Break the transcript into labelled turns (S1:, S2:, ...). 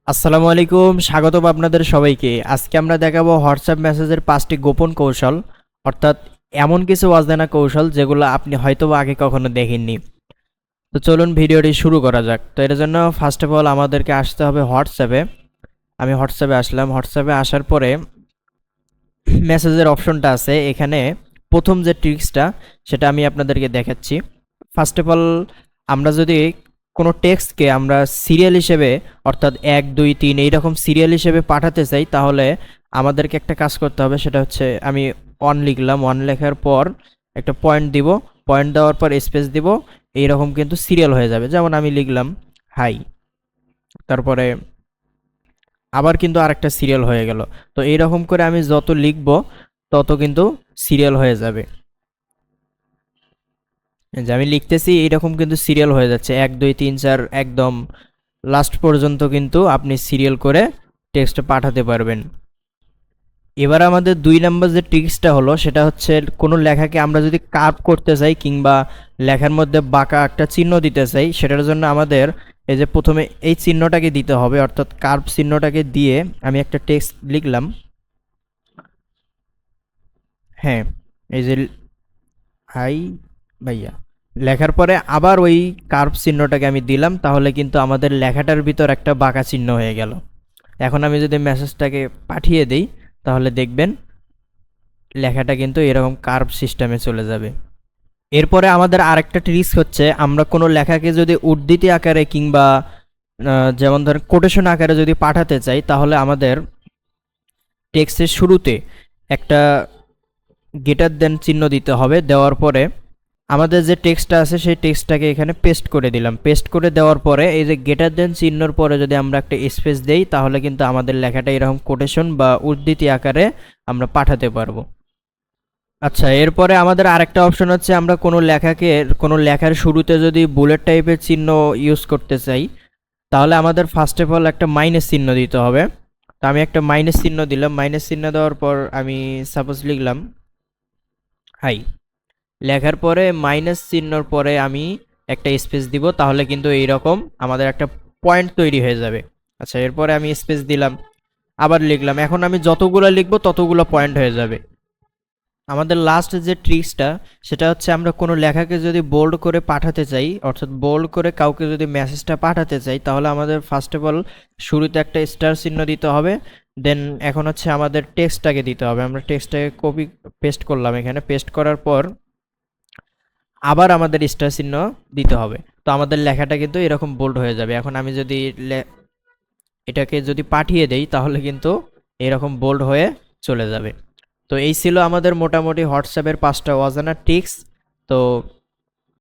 S1: আসসালামু আলাইকুম, স্বাগতম আপনাদের সবাইকে। আজকে আমরা দেখাবো হোয়াটসঅ্যাপ মেসেজের 5টি গোপন কৌশল, অর্থাৎ এমন কিছু অজানা কৌশল যেগুলো আপনি হয়তোবা আগে কখনো দেখেননি। তো চলুন ভিডিওটি শুরু করা যাক। তো এর জন্য ফার্স্ট অফ অল আমাদেরকে আসতে হবে হোয়াটসঅ্যাপে। আমি হোয়াটসঅ্যাপে আসলাম। হোয়াটসঅ্যাপে আসার পরে মেসেজের অপশনটা আছে এখানে। প্রথম যে ট্রিক্সটা সেটা আমি আপনাদেরকে দেখাচ্ছি। ফার্স্ট অফ অল আমরা যদি কোনো টেক্সটকে আমরা সিরিয়াল হিসেবে, অর্থাৎ 1 2 3 এইরকম সিরিয়াল হিসেবে পাঠাতে চাই, তাহলে আমাদেরকে একটা কাজ করতে হবে। সেটা হচ্ছে আমি অন লিখলাম, অন লেখার পর একটা পয়েন্ট দিব, পয়েন্ট দেওয়ার পর স্পেস দিব। এইরকম কিন্তু সিরিয়াল হয়ে যাবে। যেমন আমি লিখলাম হাই, তারপরে আবার কিন্তু আরেকটা সিরিয়াল হয়ে গেল। তো এইরকম করে আমি যত লিখব তত কিন্তু সিরিয়াল হয়ে যাবে। যে আমি লিখতেছি এইরকম কিন্তু সিরিয়াল হয়ে যাচ্ছে 1 2 3 4 একদম লাস্ট পর্যন্ত কিন্তু আপনি সিরিয়াল করে টেক্সট পাঠাতে পারবেন। এবার আমাদের 2 নম্বর যে ট্রিক্সটা হলো সেটা হচ্ছে কোনো লেখাকে আমরা যদি কার্ভ করতে চাই কিংবা লেখার মধ্যে বাঁকা একটা চিহ্ন দিতে চাই, সেটার জন্য আমাদের এই যে প্রথমে এই চিহ্নটাকে দিতে হবে, অর্থাৎ কার্ভ চিহ্নটাকে দিয়ে আমি একটা টেক্সট লিখলাম। হ্যাঁ, এই যে হাই ভাইয়া লেখার পরে আবার ওই কার্ভ চিহ্নটাকে আমি দিলাম, তাহলে কিন্তু আমাদের লেখাটার ভিতর একটা বাঁকা চিহ্ন হয়ে গেল। এখন আমি যদি মেসেজটাকে পাঠিয়ে দিই তাহলে দেখবেন লেখাটা কিন্তু এরকম কার্ভ সিস্টেমে চলে যাবে। এরপরে আমাদের আরেকটা ট্রিক্স হচ্ছে আমরা কোনো লেখাকে যদি উদ্ধৃতি আকারে কিংবা যেমন ধরেন কোটেশন আকারে যদি পাঠাতে চাই, তাহলে আমাদের টেক্সটের শুরুতে একটা গ্রেটার দেন চিহ্ন দিতে হবে। দেওয়ার পরে আমাদের যে টেক্সটটা আছে সেই টেক্সটটাকে এখানে পেস্ট করে দিলাম। পেস্ট করে দেওয়ার পরে এই যে গ্রেটার দেন চিহ্নর পরে যদি আমরা একটা স্পেস দেই, তাহলে কিন্তু আমাদের লেখাটা এরকম কোটেশন বা উদ্ধৃতি আকারে আমরা পাঠাতে পারবো। আচ্ছা, এরপরে আমাদের আরেকটা অপশন হচ্ছে আমরা কোনো লেখার শুরুতে যদি বুলেট টাইপের চিহ্ন ইউজ করতে চাই, তাহলে আমাদের ফার্স্ট অফ অল একটা মাইনাস চিহ্ন দিতে হবে। তো আমি একটা মাইনাস চিহ্ন দিলাম। মাইনাস চিহ্ন দেওয়ার পর আমি সাপোজ লিখলাম হাই। লেখার পরে মাইনাস চিহ্নর পরে আমি একটা স্পেস দিব, তাহলে কিন্তু এইরকম আমাদের একটা পয়েন্ট তৈরি হয়ে যাবে। আচ্ছা, এরপরে আমি স্পেস দিলাম, আবার লিখলাম। এখন আমি যতগুলো লিখবো ততগুলো পয়েন্ট হয়ে যাবে। আমাদের লাস্ট যে ট্রিক্সটা সেটা হচ্ছে আমরা কোনো লেখাকে যদি বোল্ড করে পাঠাতে চাই, অর্থাৎ বোল্ড করে কাউকে যদি মেসেজটা পাঠাতে চাই, তাহলে আমাদের ফার্স্ট অফ অল শুরুতে একটা স্টার চিহ্ন দিতে হবে। দেন এখন হচ্ছে আমাদের টেক্সটটাকে দিতে হবে। আমরা টেক্সটটাকে কপি পেস্ট করলাম, এখানে পেস্ট করার পর আবার আমাদের স্টার চিহ্ন দিতে হবে। তো আমাদের লেখাটা কিন্তু এরকম বোল্ড হয়ে যাবে। এখন আমি যদি এটাকে যদি পাঠিয়ে দেই, তাহলে কিন্তু এরকম বোল্ড হয়ে চলে যাবে। তো এই ছিল আমাদের মোটামুটি হোয়াটসঅ্যাপের 5টা অজানা ট্রিক্স। তো